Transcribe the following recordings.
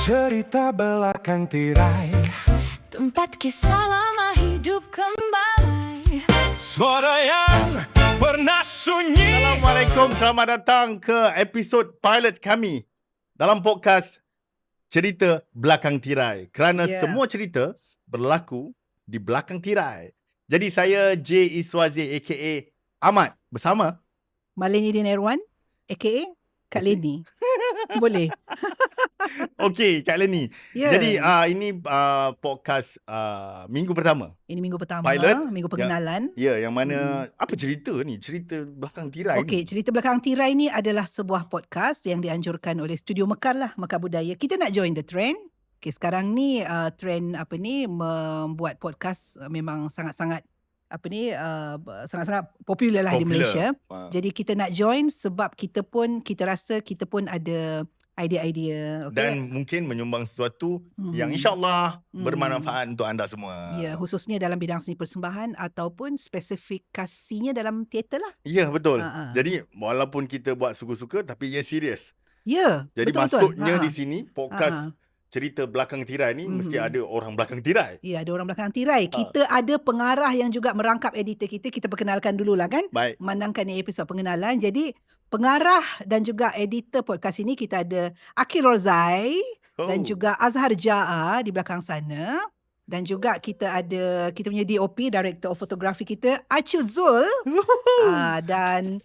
Cerita belakang tirai, tempat kisah lama hidup kembali. suara yang pernah sunyi. Assalamualaikum, selamat datang ke episod pilot kami dalam podcast Cerita Belakang Tirai. Kerana semua cerita berlaku di belakang tirai. Jadi saya J. Iswazir aka Ahmad bersama Malini Din Erwan a.k.a. Kak Leni. Boleh? Okey, Kak Leni. Ya. Jadi ini podcast minggu pertama. Ini minggu pertama, Pilot. minggu pengenalan. Ya, yang mana apa cerita ni? Cerita belakang tirai Okey, ni. Cerita Belakang Tirai ni adalah sebuah podcast yang dianjurkan oleh Studio Mekar lah, Mekar Budaya. Kita nak join the trend. Okey, sekarang ni trend membuat podcast memang sangat-sangat sangat-sangat popular lah di Malaysia. Jadi kita nak join sebab kita rasa kita pun ada idea-idea. Okay? Dan mungkin menyumbang sesuatu yang insyaAllah bermanfaat untuk anda semua. Ya, khususnya dalam bidang seni persembahan ataupun spesifikasinya dalam teater lah. Ya, betul. Jadi walaupun kita buat suka-suka tapi ia serius. Ya, Jadi betul-betul. maksudnya di sini podcast Cerita Belakang Tirai ni mesti ada orang belakang tirai. Ya, ada orang belakang tirai. Kita ada pengarah yang juga merangkap editor kita. Kita perkenalkan dululah kan. Baik. Memandangkan ni episod pengenalan. Jadi pengarah dan juga editor podcast ini kita ada Akil Rozai dan juga Azhar Jaa di belakang sana. Dan juga kita ada kita punya DOP, Director of Photography kita, Acu Zul. Dan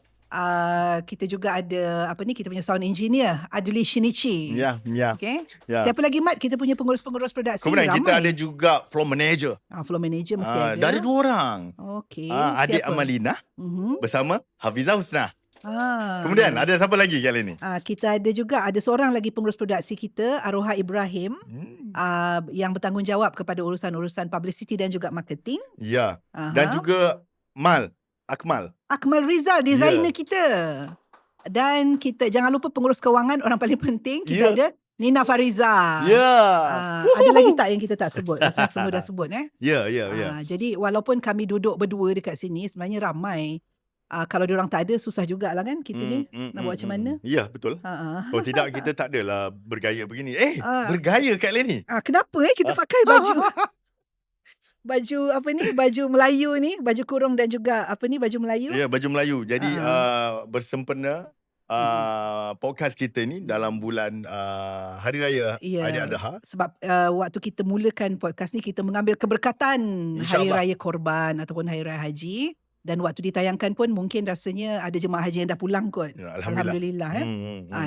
kita juga ada kita punya sound engineer Adli Shinichi. Ya. Okay. Ya. Siapa lagi Mat? Kita punya pengurus-pengurus produksi. Kemudian kita ramai. ada juga floor manager. Floor manager mesti ada. Dari 2 orang. Okey. Adik Siapa? Amalina Mhm. bersama Hafizah Husnah. Ah. Kemudian ada siapa lagi kali ni? Kita ada juga seorang lagi pengurus produksi kita, Aroha Ibrahim, yang bertanggungjawab kepada urusan-urusan publicity dan juga marketing. Ya. Dan juga Akmal Rizal, designer kita. Dan kita jangan lupa pengurus kewangan, orang paling penting. Kita ada Nina Fariza. Ya. Ada lagi tak yang kita tak sebut? Rasa semua dah sebut Ya. Jadi walaupun kami duduk berdua dekat sini, sebenarnya ramai. Kalau diorang tak ada, susah jugalah kan kita ni nak buat macam mana. Ya, betul. Kalau tidak kita tak adalah bergaya begini. Bergaya Kak Leni. Kenapa kita pakai baju baju Melayu ni, baju kurung dan juga baju Melayu. Ya, baju Melayu. Jadi bersempena podcast kita ni dalam bulan Hari Raya Aidiladha. Sebab waktu kita mulakan podcast ni, kita mengambil keberkatan Hari Raya Korban ataupun Hari Raya Haji. Dan waktu ditayangkan pun mungkin rasanya ada jemaah haji yang dah pulang kot. Ya, Alhamdulillah.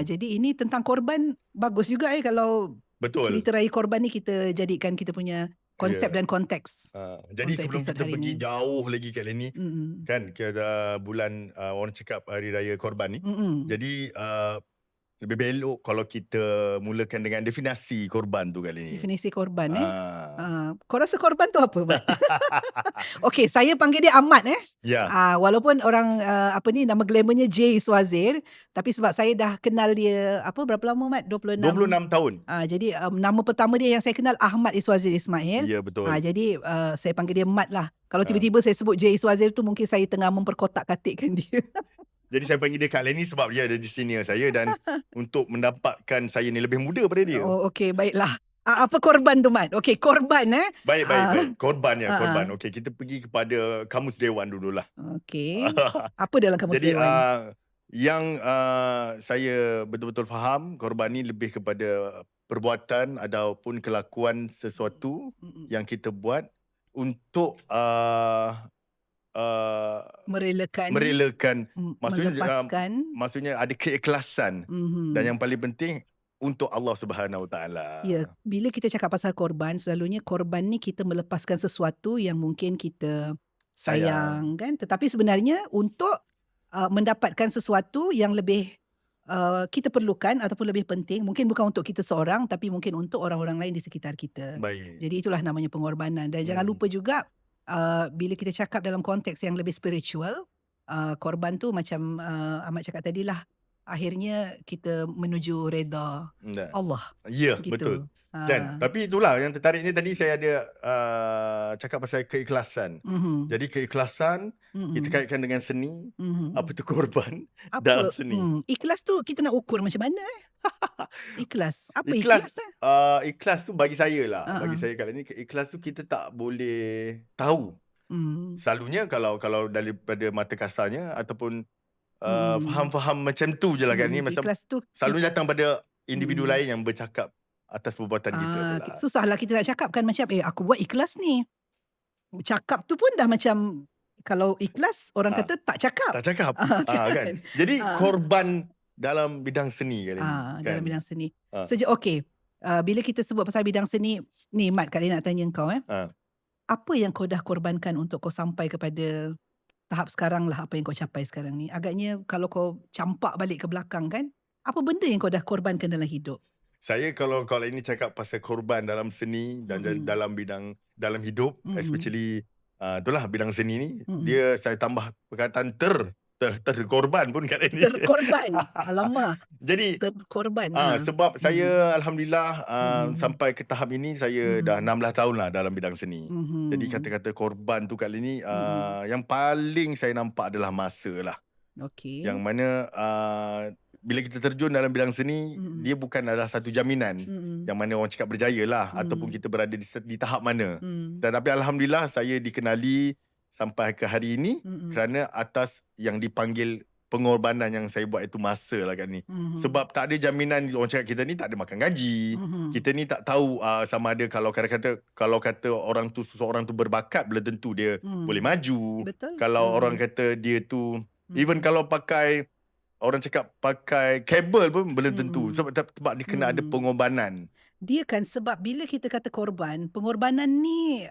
Jadi ini tentang korban, bagus juga kalau betul. Cerita Raya Korban ni kita jadikan kita punya konsep dan konteks. Jadi sebelum kita pergi jauh lagi Kak Leni, kan kita bulan orang cakap Hari Raya Korban ni. Jadi lebih elok kalau kita mulakan dengan definisi korban tu kali ni. Definisi korban kau rasa korban tu apa, Mat? Okey, saya panggil dia Ahmad Ya. Walaupun orang nama glamournya J. Iswazir, tapi sebab saya dah kenal dia berapa lama, Mat? 26 tahun. Jadi nama pertama dia yang saya kenal Ahmad Iswazir Ismail. Ya, betul. Jadi saya panggil dia Mat lah. Kalau tiba-tiba saya sebut J. Iswazir tu, mungkin saya tengah memperkotak-katikkan dia. Jadi saya panggil dia Kak Leni sebab dia ada di senior saya dan untuk mendapatkan saya ni lebih muda daripada dia. Oh, okey, baiklah. Apa korban tu, Mat? Okey, korban Baik. Korban. Okey, kita pergi kepada Kamus Dewan dululah. Okey. Apa dalam Kamus Dewan? Yang saya betul-betul faham, korban ni lebih kepada perbuatan ataupun kelakuan sesuatu yang kita buat untuk merelakan maksudnya ada keikhlasan dan yang paling penting untuk Allah Subhanahu Wa Taala. Ya, bila kita cakap pasal korban, selalunya korban ni kita melepaskan sesuatu yang mungkin kita sayang kan, tetapi sebenarnya untuk mendapatkan sesuatu yang lebih kita perlukan ataupun lebih penting, mungkin bukan untuk kita seorang tapi mungkin untuk orang-orang lain di sekitar kita. Baik. Jadi itulah namanya pengorbanan. Dan jangan lupa juga bila kita cakap dalam konteks yang lebih spiritual, korban tu macam Ahmad cakap tadi lah, akhirnya kita menuju reda Allah. Ya, betul. Gitu. Kan? Tapi itulah yang tertarik ni tadi saya ada cakap pasal keikhlasan. Mhm. Jadi keikhlasan kita Mhm. kaitkan dengan seni, Mhm. apa tu korban dalam Apa seni. ikhlas tu kita nak ukur macam mana Ikhlas. Apa Ikhlas ikhlas ikhlas tu bagi saya lah. Bagi Ha. saya kali ni ikhlas tu kita tak boleh tahu. Selalunya kalau daripada mata kasarnya ataupun faham-faham macam tu je lah kan ni. Macam Ikhlas tu selalu datang pada individu Mm. lain yang bercakap atas perbuatan kita tu lah. susahlah kita nak cakap kan macam aku buat ikhlas ni. Cakap tu pun dah macam kalau ikhlas orang kata tak cakap. Tak cakap. Kan? Kan? Jadi korban dalam bidang seni kali ni. Kan? Dalam bidang seni. Ah. Okey. Bila kita sebut pasal bidang seni, ni Mat kali nak tanya kau apa yang kau dah korbankan untuk kau sampai kepada tahap sekarang lah, apa yang kau capai sekarang ni? Agaknya kalau kau campak balik ke belakang kan, apa benda yang kau dah korbankan dalam hidup? Saya kalau ini cakap pasal korban dalam seni dan dalam bidang dalam hidup, especially itulah bidang seni ni, dia saya tambah perkataan terkorban pun kat ini. Terkorban. Alamak. Jadi terkorban. sebab saya alhamdulillah sampai ke tahap ini saya dah 16 tahun lah dalam bidang seni. Jadi kata-kata korban tu kali ni yang paling saya nampak adalah masa lah. Okey. Yang mana bila kita terjun dalam bidang seni, dia bukan adalah satu jaminan yang mana orang cakap berjaya lah ataupun kita berada di tahap mana. Tetapi alhamdulillah saya dikenali sampai ke hari ini kerana atas yang dipanggil pengorbanan yang saya buat itu masa lah kan ni. Sebab tak ada jaminan, orang cakap kita ni tak ada makan gaji. Kita ni tak tahu sama ada kalau kata orang tu seseorang tu berbakat, belum tentu dia boleh maju. Betul. Kalau orang kata dia tu even kalau orang cakap pakai kabel pun belum tentu. Sebab dia kena ada pengorbanan. Dia kan sebab bila kita kata korban, pengorbanan ni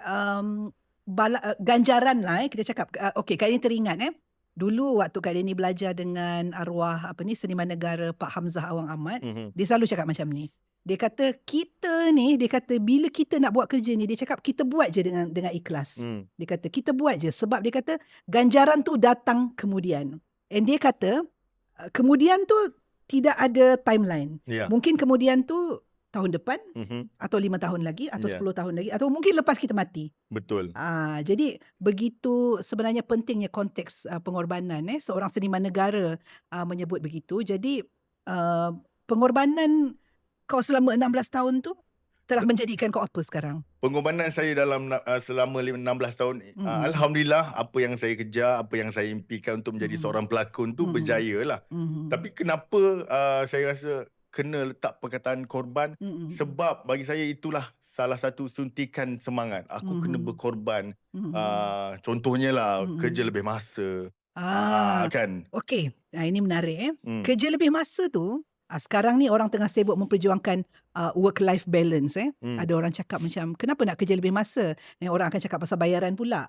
ganjaran lah kita cakap. Okey, Kak Dini teringat dulu waktu Kak Dini belajar dengan arwah seniman negara Pak Hamzah Awang Ahmad, dia selalu cakap macam ni. Dia kata bila kita nak buat kerja ni, dia cakap kita buat je dengan ikhlas. Dia kata kita buat je sebab dia kata ganjaran tu datang kemudian. And dia kata kemudian tu tidak ada timeline. Mungkin kemudian tu tahun depan atau 5 tahun lagi atau 10 tahun lagi atau mungkin lepas kita mati. Betul. Jadi begitu sebenarnya pentingnya konteks pengorbanan. Seorang seniman negara menyebut begitu. Jadi pengorbanan kau selama 16 tahun tu telah menjadikan kau apa sekarang? Pengorbanan saya dalam selama 16 tahun, alhamdulillah apa yang saya kejar, apa yang saya impikan untuk menjadi seorang pelakon tu berjaya lah. Tapi kenapa saya rasa kena letak perkataan korban? Sebab bagi saya itulah salah satu suntikan semangat. Aku kena berkorban. Contohnya lah kerja lebih masa. Kan? Okey, ini menarik. Kerja lebih masa tu, sekarang ni orang tengah sibuk memperjuangkan work-life balance. Ada orang cakap macam, kenapa nak kerja lebih masa? Orang akan cakap pasal bayaran pula.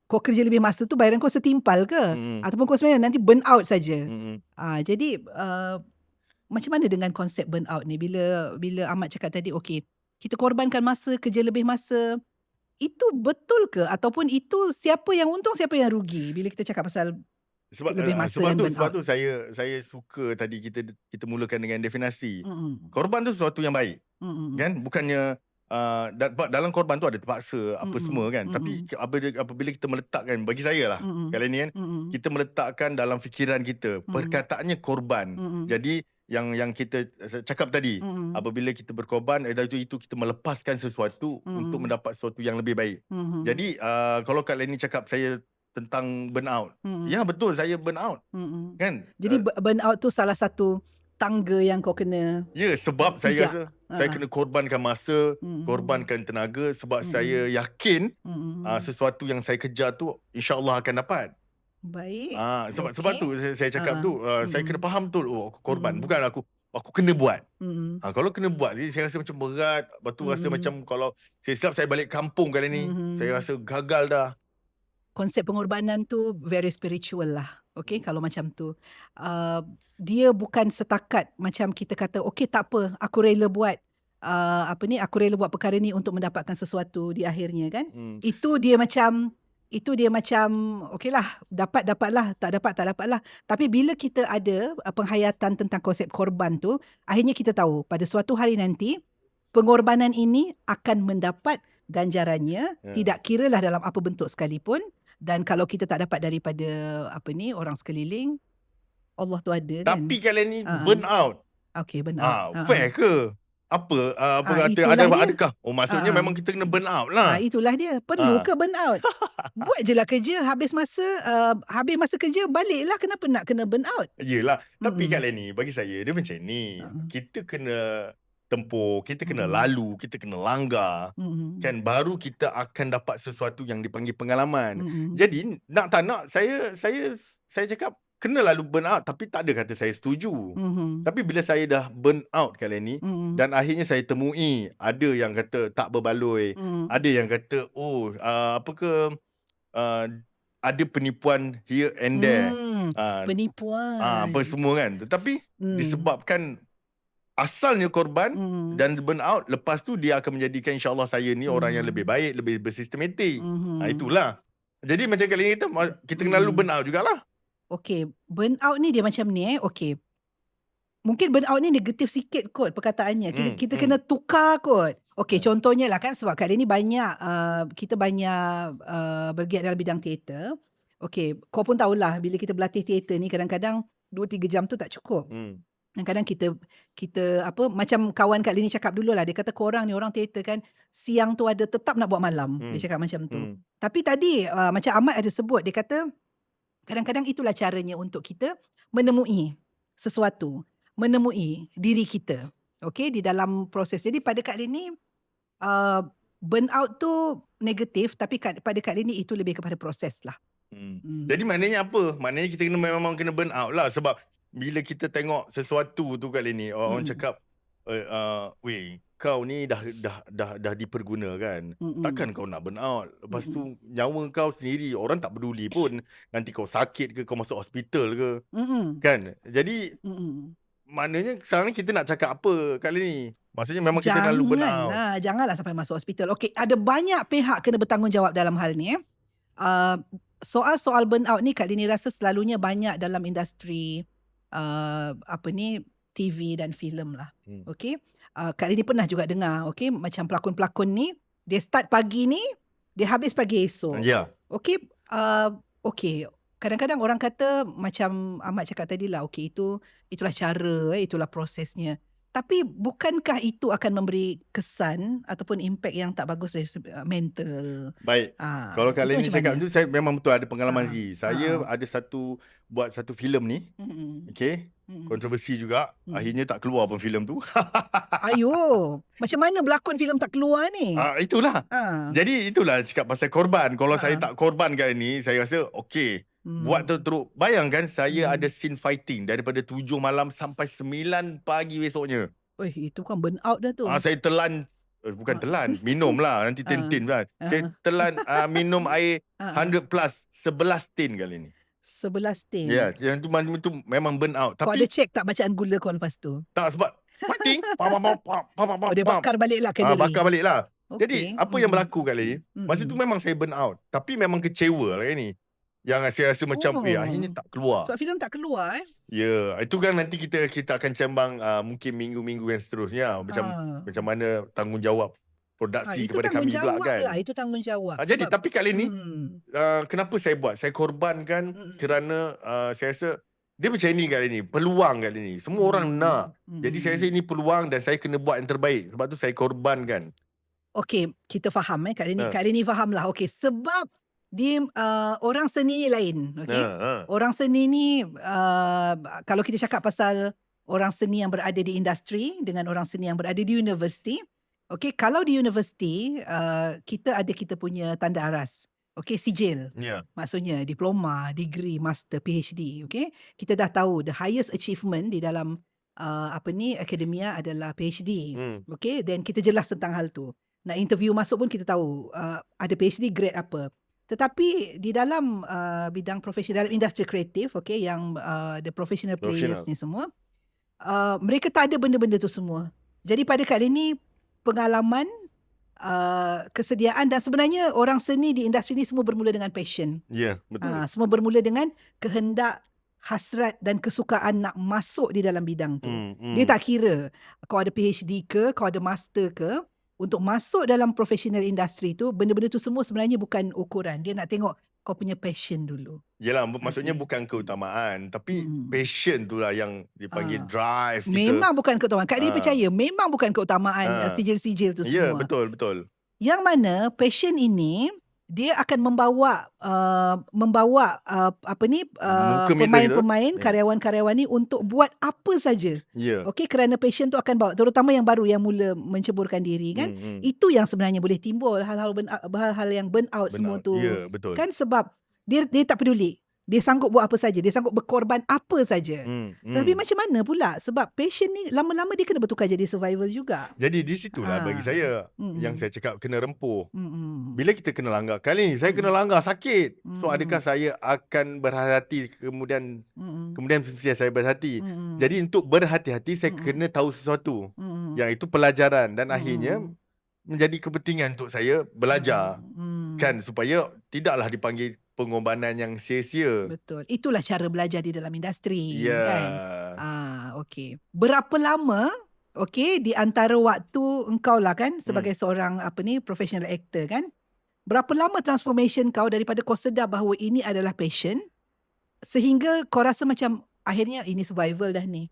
Kau kerja lebih masa tu, bayaran kau setimpal ke? Ataupun kau sebenarnya nanti burn out saja. Jadi, macam mana dengan konsep burn out ni? Bila Ahmad cakap tadi, okey, kita korbankan masa, kerja lebih masa. Itu betul ke? Ataupun itu siapa yang untung, siapa yang rugi? Bila kita cakap pasal lebih masa dan burn out. Sebab tu saya suka tadi kita mulakan dengan definisi. Korban tu sesuatu yang baik. Kan? Bukannya dalam korban tu ada terpaksa apa semua kan. Tapi apabila kita meletakkan, bagi saya lah kali ni kan, kita meletakkan dalam fikiran kita perkataannya korban. Jadi yang kita cakap tadi, apabila kita berkorban, itu kita melepaskan sesuatu untuk mendapat sesuatu yang lebih baik. Jadi kalau Kak Leni cakap saya tentang burnout. Ya betul, saya burnout. Kan? Jadi burnout tu salah satu tangga yang kau kena. Ya, sebab saya rasa saya kena korbankan masa, korbankan tenaga sebab saya yakin sesuatu yang saya kejar tu insya-Allah akan dapat. Baik. Sebab tu saya cakap tu saya kena faham betul aku korban, bukan aku kena buat. Kalau kena buat, saya rasa macam berat. Lepas tu rasa macam kalau saya silap saya balik kampung kali ni, saya rasa gagal dah. Konsep pengorbanan tu very spiritual lah. Okay, kalau macam tu. Dia bukan setakat macam kita kata, okay tak apa, aku rela buat aku rela buat perkara ni untuk mendapatkan sesuatu di akhirnya kan. Itu dia macam itu dia macam okeylah, dapatlah, tak dapatlah. Tapi bila kita ada penghayatan tentang konsep korban tu, akhirnya kita tahu pada suatu hari nanti pengorbanan ini akan mendapat ganjarannya, tidak kiralah dalam apa bentuk sekalipun. Dan kalau kita tak dapat daripada orang sekeliling, Allah tu ada kan. Tapi kalian ni burn out. Okey, benar. Fair ke? Apa kata itulah dia. adakah? Maksudnya memang kita kena burn out lah. Itulah dia. Perlu ke burn out? Buat je lah kerja, habis masa kerja baliklah, kenapa nak kena burn out? Yelah. Tapi kalian ni, bagi saya dia macam ni. Kita kena tempuh, kita kena lalu, kita kena langgar. Kan baru kita akan dapat sesuatu yang dipanggil pengalaman. Jadi nak tak nak saya cakap kena lalu burn out, tapi tak ada kata saya setuju. Tapi bila saya dah burn out kali ni, dan akhirnya saya temui ada yang kata tak berbaloi, ada yang kata ada penipuan here and there. Penipuan. Apa semua kan. Tetapi disebabkan asalnya korban dan burn out, lepas tu dia akan menjadikan insya-Allah saya ni orang yang lebih baik, lebih bersistematik. Itulah. Jadi macam kali ni kita kena lalu burn out jugalah. Okey, burn out ni dia macam ni okey. Mungkin burn out ni negatif sikit kot perkataannya. Kita kena tukar kot. Okey, contohnya lah kan, sebab kali ni kita banyak bergiat dalam bidang teater. Okey, kau pun tahulah bila kita berlatih teater ni kadang-kadang 2-3 jam tu tak cukup. Kadang-kadang kita macam kawan Kak Lini cakap dulu lah, dia kata korang ni orang teater kan, siang tu ada tetap nak buat malam. Dia cakap macam tu. Tapi tadi macam Ahmad ada sebut, dia kata kadang-kadang itulah caranya untuk kita menemui sesuatu, menemui diri kita. Okey, di dalam proses. Jadi pada Kak Lini burnout tu negatif, tapi pada Kak Lini itu lebih kepada proses lah. Jadi maknanya apa? Maknanya kita memang kena burn out lah. Sebab bila kita tengok sesuatu tu kali ni, orang cakap weh, kau ni dah dipergunakan. Takkan kau nak burn out? Lepas tu nyawa kau sendiri orang tak peduli pun. Nanti kau sakit ke, kau masuk hospital ke. Kan? Jadi maknanya sekarang ni kita nak cakap apa kali ni? Maksudnya memang kita lalu burn out. Janganlah sampai masuk hospital. Okey, ada banyak pihak kena bertanggungjawab dalam hal ni. Soal burnout ni Kak Lini rasa selalunya banyak dalam industri TV dan filem lah. Okey. Kak Lini pernah juga dengar, okey, macam pelakon-pelakon ni dia start pagi ni, dia habis pagi esok. Ya. Okey, okey. Kadang-kadang orang kata macam Ahmad cakap tadi lah, okey, itulah cara, itulah prosesnya. Tapi bukankah itu akan memberi kesan ataupun impak yang tak bagus dari mental? Baik. Kalau Kak Lini cakap tu, saya memang betul ada pengalaman sendiri. Saya ada buat satu filem ni. Okey. Kontroversi juga. Akhirnya tak keluar pun filem tu. Ayo, macam mana berlakon filem tak keluar ni? Itulah. Jadi itulah cakap pasal korban. Kalau saya tak korban kali ni, saya rasa okey. Buat tu teruk. Bayangkan saya ada scene fighting daripada 7 malam sampai 9 pagi besoknya. Itu kan burn out dah tu. Saya telan, bukan telan, minum lah. Nanti tin kan. Saya telan minum air 100 plus 11 tin kali ni. 11 tin. Ya, yang tu memang burn out. Kau ada check tak bacaan gula kau lepas tu? Tak, sebab fighting. Dia bakar balik lah kalori. Bakar balik lah. Okay. Jadi apa yang berlaku kali ni, masa tu memang saya burn out. Tapi memang kecewa lah ni. Yang saya rasa macam akhirnya tak keluar. Sebab filem tak keluar Ya, itu kan nanti kita akan sembang mungkin minggu-minggu yang seterusnya. Macam mana tanggungjawab produksi kepada kami pula kan. Itu tanggungjawab. Jadi tapi kali ni kenapa saya buat? Saya korbankan kerana saya rasa dia macam ni kali ni, peluang kali ni. Semua orang nak. Jadi saya rasa ini peluang dan saya kena buat yang terbaik. Sebab tu saya korbankan. Okey, kita faham Kak Lini faham lah. Okey, sebab orang seni ni lain. Okay? Orang seni ni kalau kita cakap pasal orang seni yang berada di industri dengan orang seni yang berada di universiti. Okay, kalau di universiti kita punya tanda aras. Okay, sijil. Maksudnya diploma, degree, master, PhD. Okay, kita dah tahu the highest achievement di dalam akademia adalah PhD. Okay, then kita jelas tentang hal tu. Nak interview masuk pun kita tahu ada PhD grade apa. Tetapi di dalam bidang profesional, dalam industri kreatif, okay, yang the professional players ni semua, mereka tak ada benda-benda tu semua. Jadi pada kali ni pengalaman kesediaan dan sebenarnya orang seni di industri ni semua bermula dengan passion. Ya, betul. Semua bermula dengan kehendak, hasrat dan kesukaan nak masuk di dalam bidang tu. Dia tak kira kau ada PhD ke, kau ada master ke, untuk masuk dalam professional industri tu, benda-benda tu semua sebenarnya bukan ukuran. Dia nak tengok kau punya passion dulu. Yelah, maksudnya bukan keutamaan, tapi passion tu lah yang dipanggil Ah. drive kita. Memang bukan keutamaan. Kak Lee percaya, memang bukan keutamaan Ah. sijil-sijil tu Ya, semua. betul. Yang mana passion ini dia akan membawa Muka mila kita. pemain-pemain, Ya. karyawan-karyawan ni untuk buat apa saja. Ya. Okey, kerana passion tu akan bawa, terutama yang baru yang mula menceburkan diri kan. Itu yang sebenarnya boleh timbul hal-hal yang burn out semua Benar. tu. Ya, betul. Kan sebab dia tak peduli. Dia sanggup buat apa saja, dia sanggup berkorban apa saja. Tapi macam mana pula? Sebab passion ni lama-lama dia kena bertukar jadi survival juga. Jadi di situlah bagi saya yang saya cakap kena rempuh. Mm-mm. Bila kita kena langgar, kali ni saya kena langgar sakit. So adakah saya akan berhati-hati kemudian saya berhati. Jadi untuk berhati-hati saya kena tahu sesuatu. Yang itu pelajaran dan akhirnya menjadi kepentingan untuk saya belajar. Kan supaya tidaklah dipanggil pengorbanan yang sia-sia. Betul. Itulah cara belajar di dalam industri Ya. kan. Okey. Berapa lama di antara waktu engkau lah kan sebagai seorang professional actor kan? Berapa lama transformation kau daripada kau sedar bahawa ini adalah passion sehingga kau rasa macam akhirnya ini survival dah ni.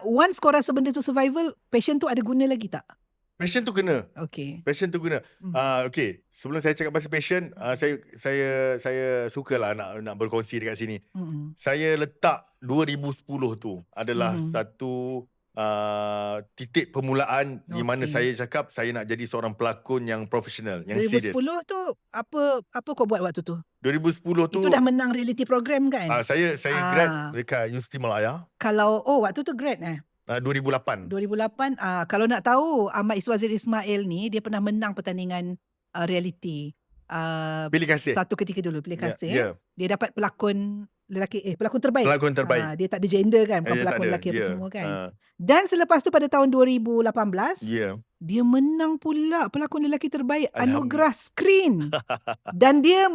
Once kau rasa benda tu survival, passion tu ada guna lagi tak? Passion tu kena. Okey. Passion tu guna. Okey, sebelum saya cakap pasal passion, saya sukalah nak berkongsi dekat sini. Saya letak 2010 tu adalah satu titik permulaan di mana saya cakap saya nak jadi seorang pelakon yang profesional, yang 2010 serius. tu apa kau buat waktu tu? 2010 tu Itu dah menang reality program kan? saya grad dekat Universiti Malaya. Kalau waktu tu grad 2008. 2008 kalau nak tahu Ahmad Iswazir Ismail ni dia pernah menang pertandingan reality. Pilih kasih. Satu ketika dulu pilih kasih. Ya. Dia dapat pelakon pelakon terbaik. Pelakon terbaik. Dia tak ada gender kan, bukan Dia tak pelakon ada. lelaki apa Ya. semua kan. Dan selepas tu pada tahun 2018 Ya. dia menang pula pelakon lelaki terbaik anugerah Screen. Dan dia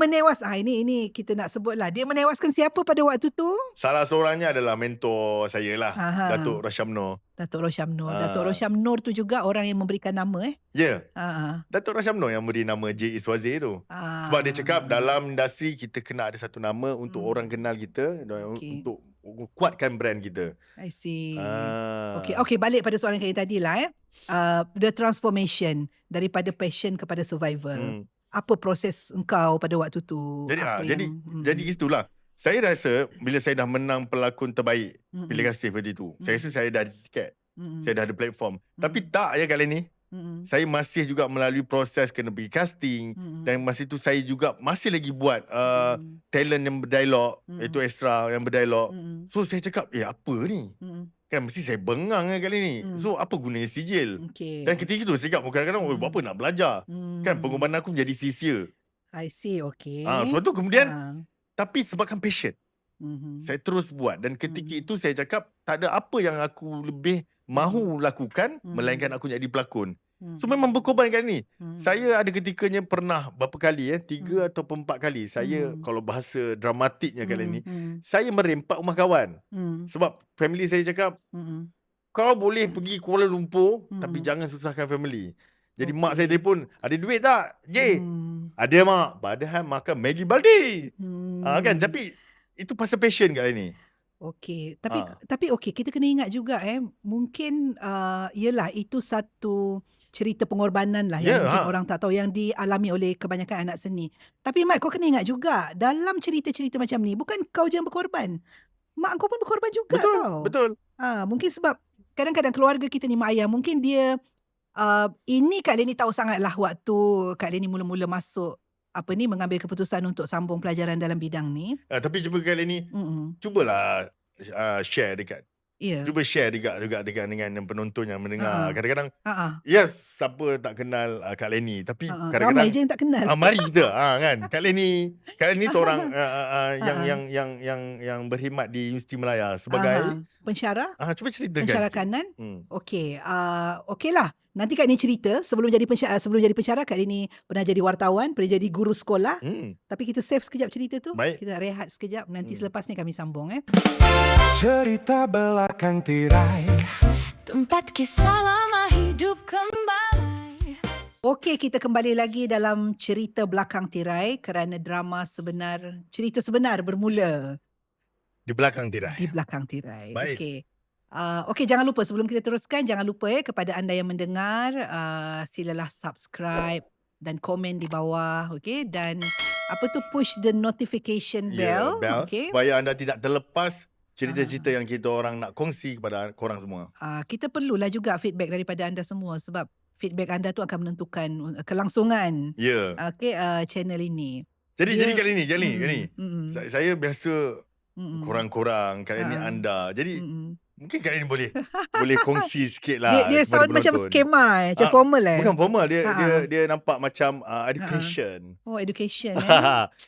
ini kita nak sebutlah. Dia menewaskan siapa pada waktu tu? Salah seorangnya adalah mentor saya lah, Aha. Datuk Rasham Noor. Datuk Rosham Noor. Datuk Rosham Noor tu juga orang yang memberikan nama Ya. Ah, Datuk Rasham Noor yang beri nama J. Iswazir tu. ah. Sebab dia cakap dalam industri kita kena ada satu nama untuk orang kenal kita, Okey. untuk kuatkan brand kita. I see. Ah. Okey, balik pada soalan kali tadi lah the transformation daripada passion kepada survival. Apa proses engkau pada waktu tu? Jadi jadi itulah. Saya rasa bila saya dah menang pelakon terbaik pilih kasih pada itu, saya rasa saya dah ada tiket. Saya dah ada platform. Tapi tak ya kali ni. Saya masih juga melalui proses kena pergi casting dan masa itu saya juga masih lagi buat talent yang berdialog, iaitu extra yang berdialog. So saya cakap, apa ni? Kan mesti saya bengang kali ni. So apa gunanya sijil? Okay. Dan ketika itu saya cakap kadang-kadang buat apa nak belajar? Kan pengorbanan aku menjadi sia-sia. I see, okay. Sebab tu kemudian tapi sebabkan passion, saya terus buat. Dan ketika itu saya cakap tak ada apa yang aku lebih mahu lakukan melainkan aku jadi pelakon. So memang berkorban kali ni. Saya ada ketikanya pernah berapa kali 3 atau 4 kali saya kalau bahasa dramatiknya kali ni saya merempak rumah kawan. Sebab family saya cakap kau boleh pergi Kuala Lumpur tapi jangan susahkan family. Jadi mak saya telefon, ada duit tak J? Ada mak. Padahal makan Maggi Baldi. Kan tapi itu pasal passion kat ni. Okey, tapi okey, kita kena ingat juga mungkin yalah itu satu cerita pengorbanan lah yang mungkin orang tak tahu yang dialami oleh kebanyakan anak seni. Tapi Mat, kau kena ingat juga dalam cerita-cerita macam ni bukan kau je yang berkorban. Mak kau pun berkorban juga tau. Betul. Mungkin sebab kadang-kadang keluarga kita ni mak ayah mungkin dia ini Kak Leni tahu sangatlah waktu Kak Leni mula-mula masuk mengambil keputusan untuk sambung pelajaran dalam bidang ni. Tapi cuba kali ni cubalah share dekat. Yeah. Cuba share juga dengan penonton yang mendengar. Kadang-kadang siapa tak kenal Kak Leni tapi kadang-kadang ramai je yang tak kenal. Mari kita kan. Kak Leni seorang yang berkhidmat di Universiti Malaya sebagai pensyarah. cuba ceritakan. Pensyarah kanan. Okey. Okeylah. nanti Kak Ini cerita sebelum jadi pensyarah Kak Ini pernah jadi wartawan, pernah jadi guru sekolah. Tapi kita save sekejap cerita tu. Baik. Kita rehat sekejap. Nanti selepas ni kami sambung. Cerita belakang tirai. Tempat kisah lama hidup kembali. Okey, kita kembali lagi dalam cerita belakang tirai kerana cerita sebenar bermula Di belakang tirai. di belakang tirai. Baik. Okey, jangan lupa sebelum kita teruskan, jangan lupa kepada anda yang mendengar, silalah subscribe dan komen di bawah, okey, dan push the notification bell, okey. Supaya anda tidak terlepas cerita-cerita yang kita orang nak kongsi kepada korang semua. Kita perlulah juga feedback daripada anda semua sebab feedback anda tu akan menentukan kelangsungan Ya. channel ini. Jadi kali ni saya biasa korang-korang, kali ni anda. Jadi mungkin kali ni boleh kongsi sikit lah. Dia sound macam skema macam formal Bukan formal, dia nampak macam education. Oh, education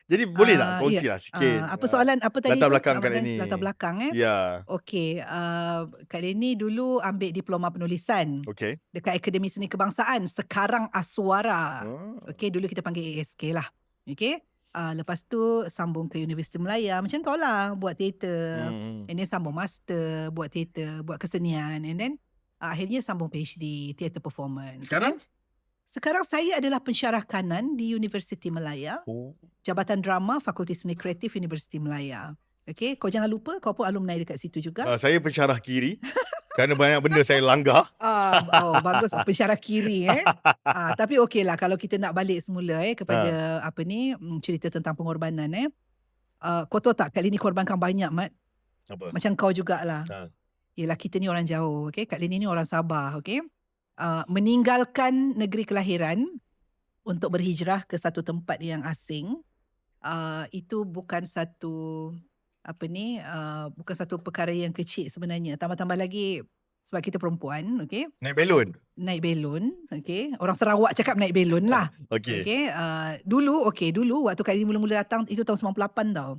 Jadi boleh tak kongsi lah sikit. Apa soalan apa tadi? Latar belakang kali ni. Latar belakang Ya. Okey, kali ni dulu ambil diploma penulisan Okey. dekat Akademi Seni Kebangsaan, sekarang Aswara. Okey, dulu kita panggil ASK lah. Okey. Lepas tu sambung ke Universiti Melaya macam kau lah, buat teater. And then sambung master, buat teater, buat kesenian, and then akhirnya sambung PhD teater performance. Sekarang saya adalah pensyarah kanan di Universiti Melaya. Jabatan Drama Fakulti Seni Kreatif Universiti Melaya. Okey, kau jangan lupa kau pun alumni dekat situ juga. Saya pensyarah kiri kerana banyak benda saya langgar. Bagus, pensyarah kiri tapi okeylah kalau kita nak balik semula kepada cerita tentang pengorbanan kau tahu tak Kak Lini korbankan banyak, Mat. Apa? Macam kau jugalah. Yelah, kita ni orang jauh, okey. Kak Lini ni orang Sabah, okey. Meninggalkan negeri kelahiran untuk berhijrah ke satu tempat yang asing, itu bukan satu bukan satu perkara yang kecil sebenarnya. Tambah-tambah lagi sebab kita perempuan, okey. Naik belon, okey. Orang Sarawak cakap naik belon lah. Okey. Dulu waktu Kak Lini mula-mula datang itu tahun 98 tau.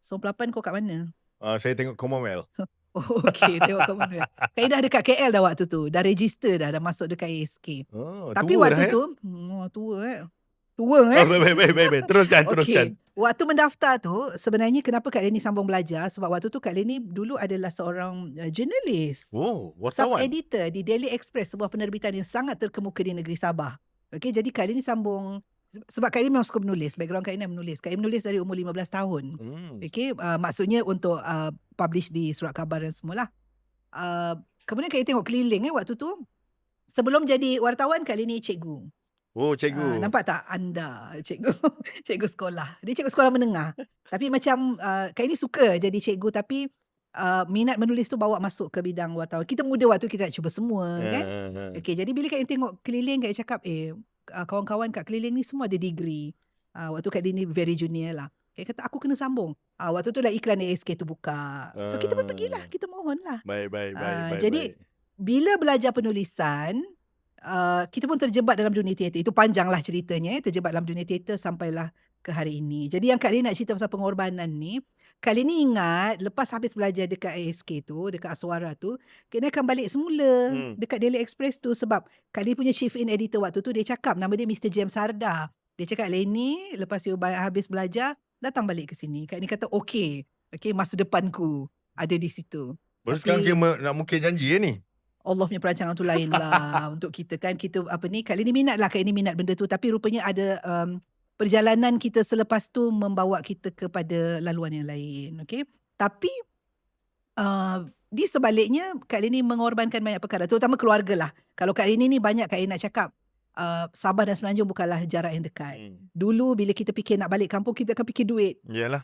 98 kau kat mana? Saya tengok Commonwealth. Okey, tengok kat mana. Kak Ida dekat KL dah waktu tu. Dah register dah masuk dekat ASK. Tapi tua waktu dah, tu, tua Baik. Teruskan. Waktu mendaftar tu, sebenarnya kenapa Kak Leni sambung belajar? Sebab waktu tu Kak Leni dulu adalah seorang jurnalis. Wartawan. Sub-editor di Daily Express, sebuah penerbitan yang sangat terkemuka di negeri Sabah. Okey, jadi Kak Leni sambung, sebab Kak Leni memang suka menulis. Background Kak Leni menulis. Kak Leni menulis dari umur 15 tahun. Okey, maksudnya untuk publish di surat khabar dan semualah. Kemudian Kak Leni tengok keliling waktu tu. Sebelum jadi wartawan, Kak Leni cikgu. Cikgu. Nampak tak anda cikgu sekolah. Dia cikgu sekolah menengah. Tapi macam Kak Ini suka jadi cikgu, tapi minat menulis tu bawa masuk ke bidang wartawan. Kita muda waktu kita nak cuba semua kan. Okey, jadi bila Kak Ini tengok keliling, Kak Ini cakap kawan-kawan kat keliling ni semua ada degree. Waktu Kak Ini very junior lah. Kak kata aku kena sambung. Waktu tu lah iklan ASK tu buka. So kita pun pergilah, kita mohon lah. Baik. Jadi bila belajar penulisan, kita pun terjebak dalam dunia teater. Itu panjanglah ceritanya. Terjebak dalam dunia teater sampailah ke hari ini. Jadi yang Kak Lini nak cerita pasal pengorbanan ni, Kak Lini ingat lepas habis belajar dekat ASK tu, dekat Aswara tu, Kak Lini akan balik semula dekat Daily Express tu. Sebab Kak Lini punya chief in editor waktu tu, dia cakap nama dia Mr. James Sarda. Dia cakap, Lini lepas you habis belajar, datang balik ke sini. Kak Lini kata okey, masa depanku ada di situ. Baru sekarang nak mungkin janji ni. Allah punya perancangan tu lain lah untuk kita kan. Kita Kak Lini minat lah, Kak Lini minat benda tu. Tapi rupanya ada perjalanan kita selepas tu membawa kita kepada laluan yang lain. Okay. Tapi di sebaliknya Kak Lini mengorbankan banyak perkara, terutama keluarga lah. Kalau Kak Lini ni banyak Kak Lini nak cakap, Sabah dan Semenanjung bukanlah jarak yang dekat. Dulu bila kita fikir nak balik kampung, kita akan fikir duit. Yalah.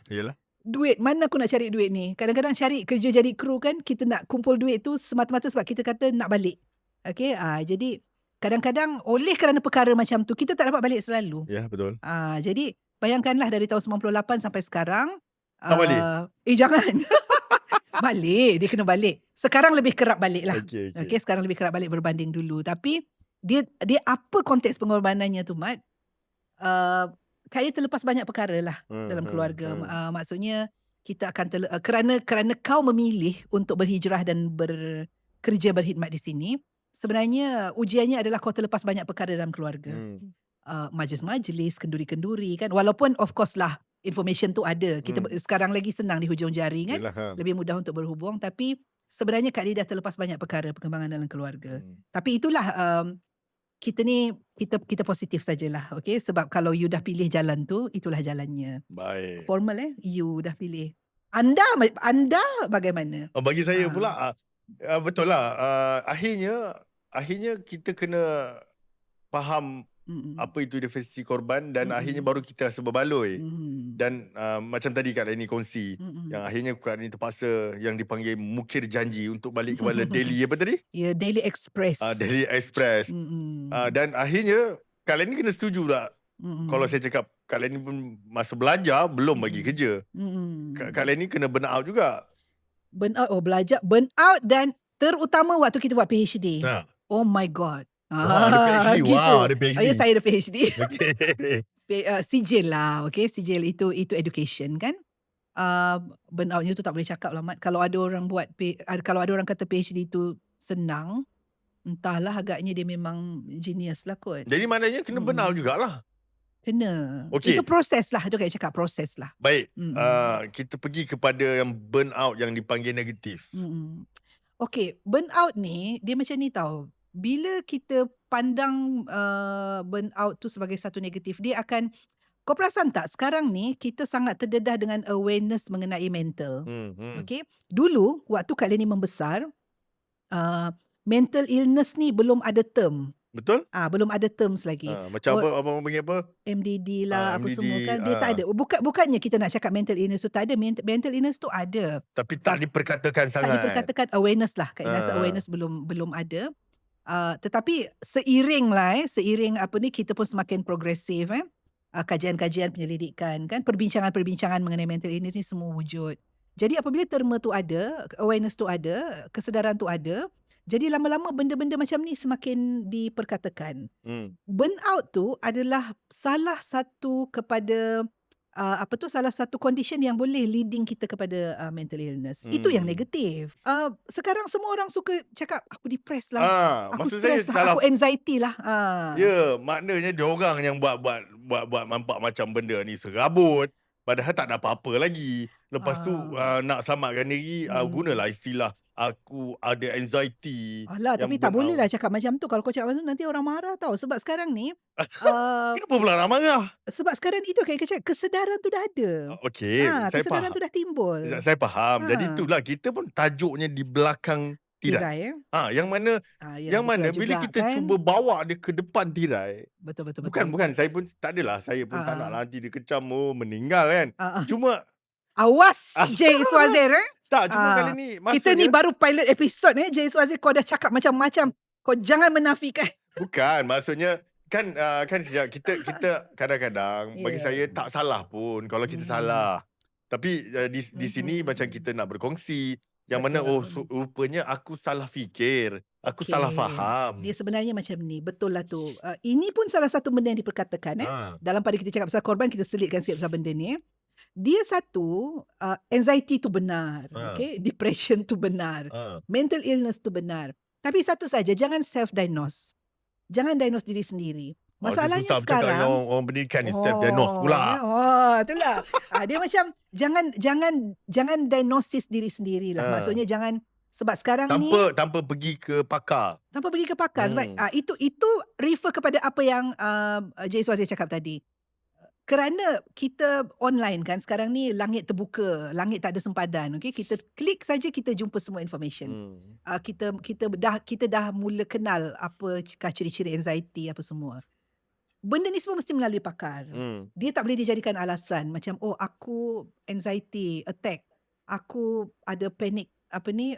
Duit, mana aku nak cari duit ni? Kadang-kadang cari kerja jadi kru kan, kita nak kumpul duit tu semata-mata sebab kita kata nak balik. Okay, jadi kadang-kadang oleh kerana perkara macam tu, kita tak dapat balik selalu. Ya, betul. Jadi bayangkanlah dari tahun 98 sampai sekarang. Tak balik? Jangan. Balik, dia kena balik. Sekarang lebih kerap balik lah. Okay, sekarang lebih kerap balik berbanding dulu. Tapi dia apa konteks pengorbanannya tu, Mat? Kaya terlepas banyak perkara lah dalam keluarga. Maksudnya kita akan kerana kau memilih untuk berhijrah dan bekerja berkhidmat di sini, sebenarnya ujiannya adalah kau terlepas banyak perkara dalam keluarga. Majlis-majlis, kenduri-kenduri kan. Walaupun of course lah information tu ada. Kita sekarang lagi senang di hujung jari kan. Yelah, Lebih mudah untuk berhubung. Tapi sebenarnya Kak Lee dah terlepas banyak perkara perkembangan dalam keluarga. Tapi itulah kita ni kita positif sajalah. Okay? Sebab kalau you dah pilih jalan tu, itulah jalannya. Baik. Formal you dah pilih. Anda bagaimana? Bagi saya pula betul lah. Akhirnya kita kena faham apa itu definisi korban dan akhirnya baru kita rasa berbaloi. Dan macam tadi Kak Leni kongsi, yang akhirnya Kak Leni terpaksa yang dipanggil mukir janji untuk balik kepada Daily apa tadi? Ya, Daily Express. Daily Express. Dan akhirnya Kak Leni kena setuju tak? Kalau saya cakap Kak Leni pun masa belajar belum bagi kerja. Kak Leni kena burn out juga. Burn out, belajar. Burn out dan terutama waktu kita buat PhD. Oh my God. Ada PhD. Gitu. Wah, ada PhD. Ya, saya ada PhD. Okay. Sijil lah. Okay, sijil itu education kan. Burn outnya tu tak boleh cakap lah, Mat. Kalau ada orang kalau ada orang kata PhD itu senang, entahlah agaknya dia memang genius lah kot. Jadi maknanya kena burn out jugalah. Kena. Okay. Itu proses lah. Itu kayak cakap proses lah. Baik. Kita pergi kepada yang burn out yang dipanggil negatif. Okay. Burn out ni, dia macam ni tau. Bila kita pandang burn out tu sebagai satu negatif, dia akan... Kau perasan tak? Sekarang ni, kita sangat terdedah dengan awareness mengenai mental. Okay? Dulu, waktu Kak Leni membesar, mental illness ni belum ada term. Betul? Belum ada terms lagi. Macam apa panggil apa? MDD lah, apa MDD, semua kan. Dia tak ada. Bukannya kita nak cakap mental illness tu tak ada. Mental illness tu ada. Tapi tak diperkatakan sangat. Tak diperkatakan awareness lah. Kak rasa awareness belum ada. Tetapi seiring apa ni, kita pun semakin progresif. Kajian-kajian penyelidikan kan. Perbincangan-perbincangan mengenai mental illness ni semua wujud. Jadi apabila terma tu ada, awareness tu ada, kesedaran tu ada, jadi lama-lama benda-benda macam ni semakin diperkatakan. Burnout tu adalah salah satu kepada salah satu condition yang boleh leading kita kepada mental illness. Itu yang negatif. Sekarang semua orang suka cakap aku depressed lah. Aku stres lah, aku anxiety lah. Ya, maknanya dia orang yang buat nampak macam benda ni serabut. Padahal tak ada apa-apa lagi. Lepas tu nak selamatkan diri, gunalah istilah aku ada anxiety. Alah, tapi tak boleh lah cakap macam tu. Kalau kau cakap macam tu, nanti orang marah tau. Sebab sekarang ni... Kenapa pula orang marah? Sebab sekarang itu kayak cakap, kesedaran tu dah ada. Okey, saya kesedaran faham. tu dah timbul. Saya faham. Jadi itulah, kita pun tajuknya di belakang tirai. Yang mana bila kita cuba bawa dia ke depan tirai. Betul. Bukan, saya pun tak adalah. Saya pun tak nak nanti dia kecam, meninggal kan. Cuma... Awas Jay Iswazir Tak, cuma kali ni maksudnya, kita ni baru pilot episode Jay Iswazir, kau dah cakap macam-macam. Kau jangan menafikan. Bukan, maksudnya kan kita kadang-kadang bagi saya tak salah pun kalau kita salah. Tapi di sini macam kita nak berkongsi yang mana rupanya aku salah fikir, aku salah faham. Dia sebenarnya macam ni, betul lah tu. Ini pun salah satu benda yang diperkatakan dalam pada kita cakap pasal korban, kita selitkan sikit pasal benda ni. Dia satu, anxiety tu benar, okay? Depression tu benar, mental illness tu benar. Tapi satu saja, jangan self-diagnose. Jangan diagnose diri sendiri. Masalahnya sekarang orang pendidikan ni self-diagnose pula. Itulah. Dia macam jangan diagnosis diri sendirilah. Maksudnya jangan, sebab sekarang tanpa pergi ke pakar. Sebab itu refer kepada apa yang Jay Iswazir cakap tadi. Kerana kita online kan sekarang ni, langit terbuka, langit tak ada sempadan, okey, kita klik saja kita jumpa semua information. Kita dah mula kenal apakah ciri-ciri anxiety apa semua. Benda ni semua mesti melalui pakar. Dia tak boleh dijadikan alasan macam aku anxiety attack, aku ada panic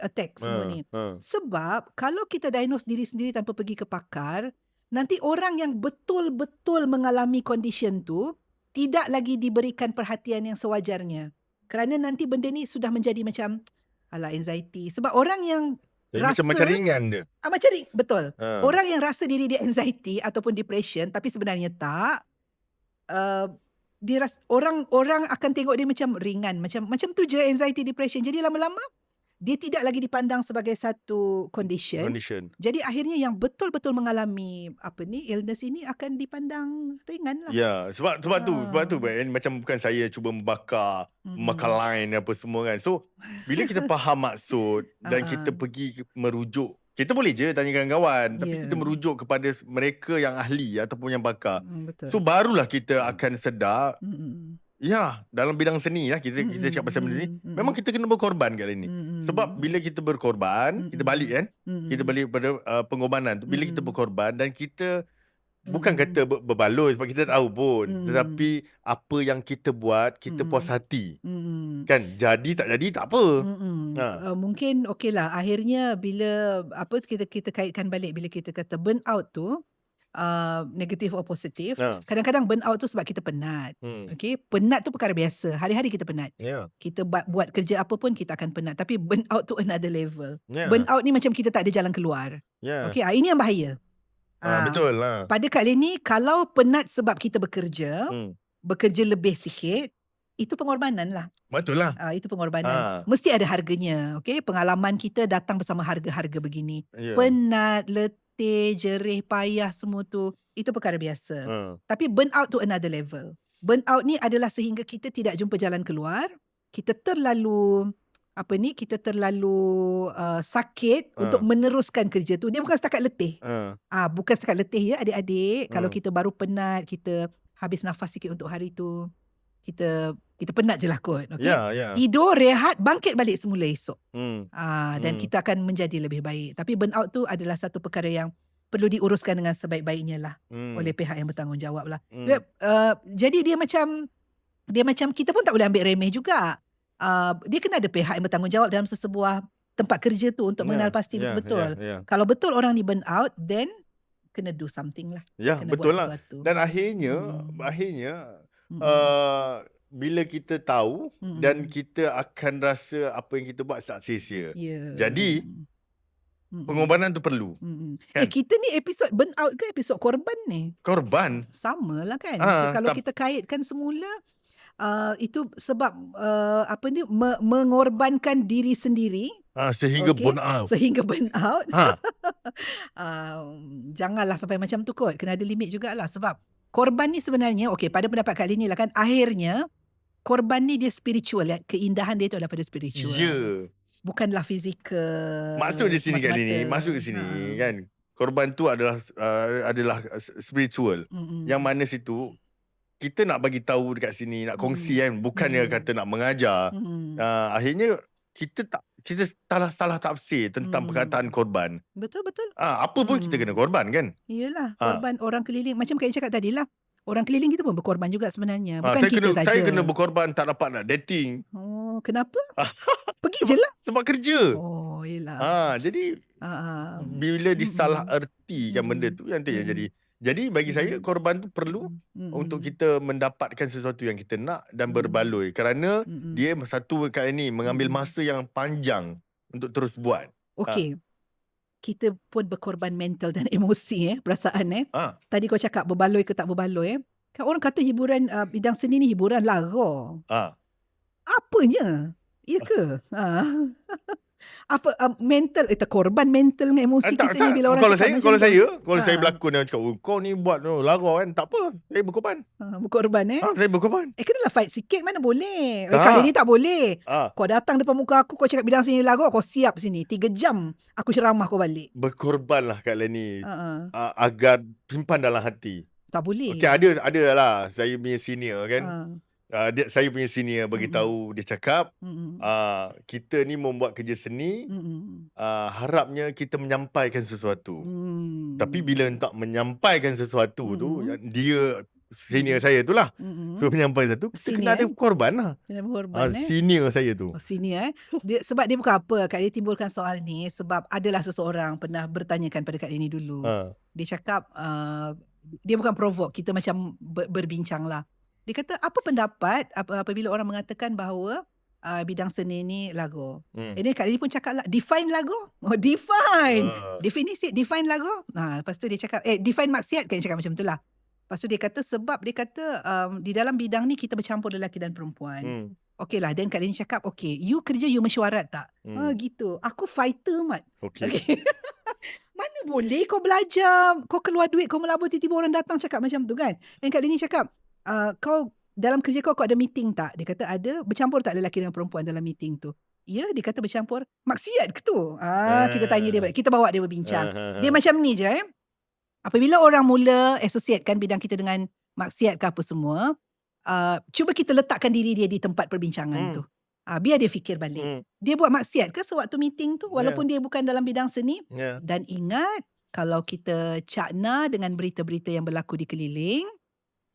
attack semua ni. Sebab kalau kita diagnose diri sendiri tanpa pergi ke pakar, nanti orang yang betul-betul mengalami condition tu tidak lagi diberikan perhatian yang sewajarnya. Kerana nanti benda ni sudah menjadi macam anxiety. Sebab orang yang rasa macam ringan dia. Betul. Orang yang rasa diri dia anxiety ataupun depression tapi sebenarnya tak, dia rasa, orang akan tengok dia macam ringan, macam tu je anxiety depression. Jadi lama-lama dia tidak lagi dipandang sebagai satu condition. Jadi akhirnya yang betul-betul mengalami illness ini akan dipandang ringan lah. Ya, sebab tu macam bukan saya cuba membakar line apa semua kan. So bila kita faham maksud dan kita pergi merujuk, kita boleh je tanyakan kawan, tapi kita merujuk kepada mereka yang ahli ataupun yang pakar. Betul. So barulah kita akan sedar. Ya, dalam bidang seni lah kita cakap pasal benda ni. Memang kita kena berkorban kat ini. Sebab bila kita berkorban, kita balik kan. Kita balik pada pengorbanan tu. Bila kita berkorban dan kita bukan kata berbaloi sebab kita tahu pun. Tetapi apa yang kita buat, kita puas hati. Kan, jadi tak apa. Mungkin okeylah akhirnya bila kita kaitkan balik bila kita kata burn out tu negatif or positif. Kadang-kadang burn out tu sebab kita penat. Okay, penat tu perkara biasa. Hari-hari kita penat. Kita buat kerja apa pun kita akan penat. Tapi burn out tu another level. Burn out ni macam kita tak ada jalan keluar. Okay, ini yang bahaya. Betul lah. Pada kali ni kalau penat sebab kita bekerja lebih sikit, itu pengorbanan lah. Betul lah. Itu pengorbanan. Mesti ada harganya. Okay, pengalaman kita datang bersama harga-harga begini. Penat, letih, jerih, payah semua tu, itu perkara biasa. Tapi burn out tu another level. Burn out ni adalah sehingga kita tidak jumpa jalan keluar. Kita terlalu sakit untuk meneruskan kerja tu. Dia bukan setakat letih. Bukan setakat letih ya adik-adik. Kalau kita baru penat, kita habis nafas sikit untuk hari tu, kita penat je lah kot. Okay? Tidur, rehat, bangkit balik semula esok. Dan kita akan menjadi lebih baik. Tapi burnout tu adalah satu perkara yang perlu diuruskan dengan sebaik-baiknya lah oleh pihak yang bertanggungjawab lah. Jadi dia macam kita pun tak boleh ambil remeh juga. Dia kena ada pihak yang bertanggungjawab dalam sesebuah tempat kerja tu untuk mengenal pasti betul-betul. Kalau betul orang ni burnout, then kena do something lah. Kena betul buat lah. sesuatu. Dan akhirnya bila kita tahu dan kita akan rasa apa yang kita buat tak sia-sia. Jadi pengorbanan tu perlu. Kan? Kita ni episod burnout ke episod korban ni? Korban. Sama lah kan. Kalau kita kaitkan semula, itu sebab mengorbankan diri sendiri sehingga burn out. Janganlah sampai macam tu kot. Kena ada limit jugalah. Sebab korban ni sebenarnya, pada pendapat kali ni lah kan, akhirnya korban ni dia spiritual. Keindahan dia tu adalah pada spiritual. Bukanlah fizikal. Masuk di sini kali ni. Masuk di sini kan. Korban tu adalah spiritual. Yang mana situ kita nak bagi tahu dekat sini, nak kongsi kan. Bukannya kata nak mengajar. Akhirnya kita salah tafsir tentang perkataan korban. Betul. Apa pun kita kena korban kan. Iyalah, korban orang keliling. Macam Kak cakap tadi lah. Orang keliling kita pun berkorban juga sebenarnya. Bukan kita saja. Saya kena berkorban tak dapat nak dating. Oh, kenapa? Pergi je lah. Sebab kerja. Oh, yelah. Jadi bila disalah ertikan benda tu yang jadi. Jadi bagi saya korban tu perlu untuk kita mendapatkan sesuatu yang kita nak dan berbaloi. Kerana dia satu kali ni mengambil masa yang panjang untuk terus buat. Okey. Kita pun berkorban mental dan emosi perasaan Tadi kau cakap berbaloi ke tak berbaloi Kan orang kata hiburan bidang seni ni hiburan lara. Apanya? Ya ke? Apa mental korban mental dengan emosi kita ni bila orang kalau saya berlakon dia cakap kau ni buat lara kan, tak apa, saya berkorban. Berkorban saya berkorban. Kenalah fight sikit, mana boleh. Kali ni tak boleh. Kau datang depan muka aku, kau cakap bidang seni lara, kau siap sini 3 jam aku ceramah kau balik. Berkorbanlah kat ni agar simpan dalam hati. Tak boleh. Okey, ada lah saya punya senior kan. Saya punya senior beritahu, dia cakap kita ni membuat kerja seni, harapnya kita menyampaikan sesuatu. Tapi bila nak menyampaikan sesuatu tu, dia senior saya tu lah, so menyampaikan satu, kita kena ada korban lah. Kena berkorban senior saya tu. Senior sebab dia bukan apa, Kak Lee timbulkan soal ni sebab adalah seseorang pernah bertanyakan pada Kak Lee ni dulu. Dia cakap dia bukan provoke, kita macam berbincang lah. Dia kata, apa pendapat apabila orang mengatakan bahawa bidang seni ni lagu? Ini Kak Lili pun cakap lah, define lagu. Define. Definisi, define lagu. Lepas tu dia cakap, define maksiat, kan dia cakap macam tu lah. Lepas tu dia kata, sebab dia kata di dalam bidang ni kita bercampur lelaki dan perempuan. Okey lah. Dan Kak Leni cakap, okay, you kerja you mesyuarat tak? Gitu. Aku fighter, Mat. Okey. Okay. Mana boleh kau belajar, kau keluar duit, kau melabur, tiba-tiba orang datang cakap macam tu kan. Dan Kak Leni cakap, kau dalam kerja kau ada meeting tak? Dia kata ada. Bercampur tak lelaki dan perempuan dalam meeting tu? Ya, dia kata bercampur. Maksiat ke tu? Kita tanya dia balik. Kita bawa dia berbincang. Dia macam ni je. Apabila orang mula associatekan bidang kita dengan maksiat ke apa semua, cuba kita letakkan diri dia di tempat perbincangan tu. Biar dia fikir balik. Dia buat maksiat ke sewaktu meeting tu walaupun dia bukan dalam bidang seni? Dan ingat, kalau kita cakna dengan berita-berita yang berlaku di keliling,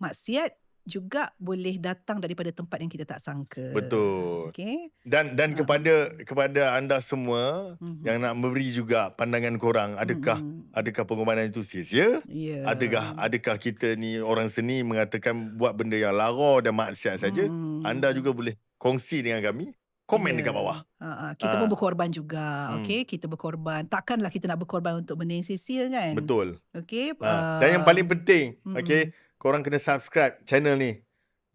maksiat juga boleh datang daripada tempat yang kita tak sangka. Betul. Okay? Dan kepada anda semua yang nak memberi juga pandangan korang, adakah pengorbanan itu sia-sia? Yeah. Adakah kita ni orang seni mengatakan buat benda yang lara dan maksiat saja? Anda juga boleh kongsi dengan kami. Komen dekat bawah. Kita pun berkorban juga. Okay? Kita berkorban. Takkanlah kita nak berkorban untuk benda yang sia-sia kan? Betul. Okay? Dan yang paling penting, okay, korang kena subscribe channel ni.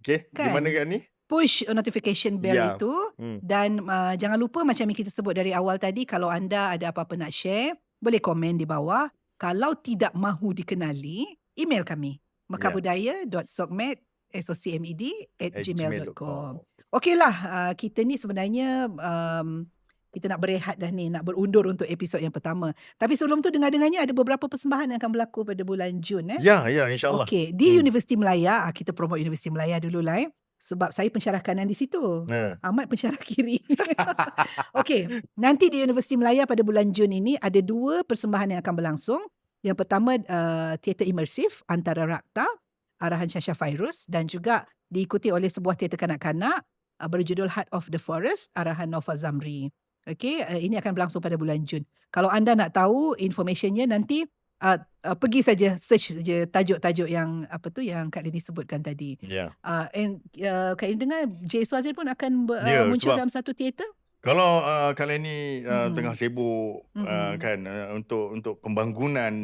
Okay? Di Kan? mana kat ni? Push notification bell itu. Dan jangan lupa macam yang kita sebut dari awal tadi, kalau anda ada apa-apa nak share, boleh komen di bawah. Kalau tidak mahu dikenali, email kami. mekabudaya.sokmed@gmail.com. Okeylah, kita ni sebenarnya kita nak berehat dah ni, nak berundur untuk episod yang pertama. Tapi sebelum tu dengar-dengarnya ada beberapa persembahan yang akan berlaku pada bulan Jun. Ya, insyaAllah. Okey, di Universiti Melaya, kita promote Universiti Melaya dulu lah sebab saya pensyarah kanan di situ. Ahmad pensyarah kiri. Okey, nanti di Universiti Melaya pada bulan Jun ini ada 2 persembahan yang akan berlangsung. Yang pertama teater imersif antara Rakta, arahan Syasha Fairuz, dan juga diikuti oleh sebuah teater kanak-kanak berjudul Heart of the Forest, arahan Nova Zamri. Okey, ini akan berlangsung pada bulan Jun. Kalau anda nak tahu informationnya nanti pergi saja search saja tajuk-tajuk yang yang Kak Leni sebutkan tadi. Kak Leni dengar J. Suazil pun akan muncul dalam satu teater. Kalau Kak Leni tengah sibuk kan untuk pembangunan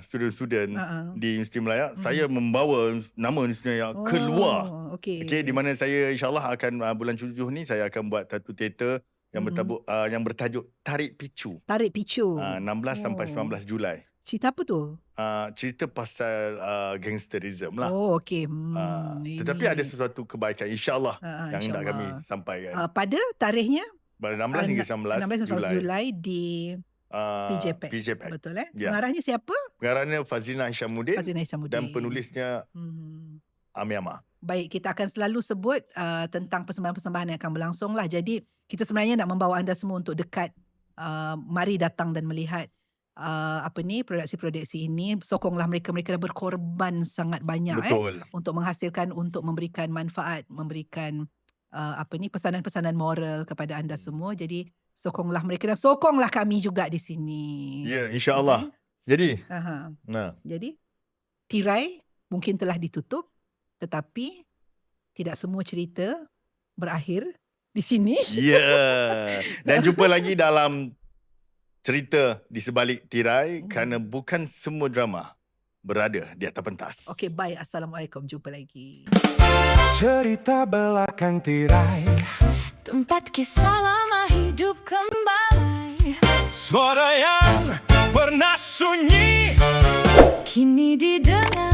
student-student di Universiti Melaya, saya membawa nama Universiti Melaya keluar. Okey, di mana saya insyaAllah akan bulan 7 ni saya akan buat satu teater yang bertajuk Tarik Picu. Tarik Picu. 16 sampai 19 Julai. Cerita apa tu? Cerita pasal gangsterism lah. Okey. Tetapi ada sesuatu kebaikan insyaAllah yang hendak kami sampaikan. Pada tarikhnya? Pada 16 hingga 19 Julai di PJPEC. Betul Pengarahnya siapa? Pengarahnya Fazlina Hishamuddin. Dan Dan penulisnya Amiama. Baik, kita akan selalu sebut tentang persembahan-persembahan yang akan berlangsung lah. Jadi kita sebenarnya nak membawa anda semua untuk dekat. Mari datang dan melihat produksi-produksi ini. Sokonglah mereka dah berkorban sangat banyak untuk menghasilkan, untuk memberikan manfaat, memberikan pesanan-pesanan moral kepada anda semua. Jadi sokonglah mereka dan sokonglah kami juga di sini. Ya, insya-Allah. Jadi jadi tirai mungkin telah ditutup, tetapi tidak semua cerita berakhir di sini. Ya. Dan jumpa lagi dalam cerita di sebalik tirai, kerana bukan semua drama berada di atas pentas. Okey, bye. Assalamualaikum. Jumpa lagi. Cerita belakang tirai, Tempat kisah lama hidup kembali, suara yang pernah sunyi kini didengar.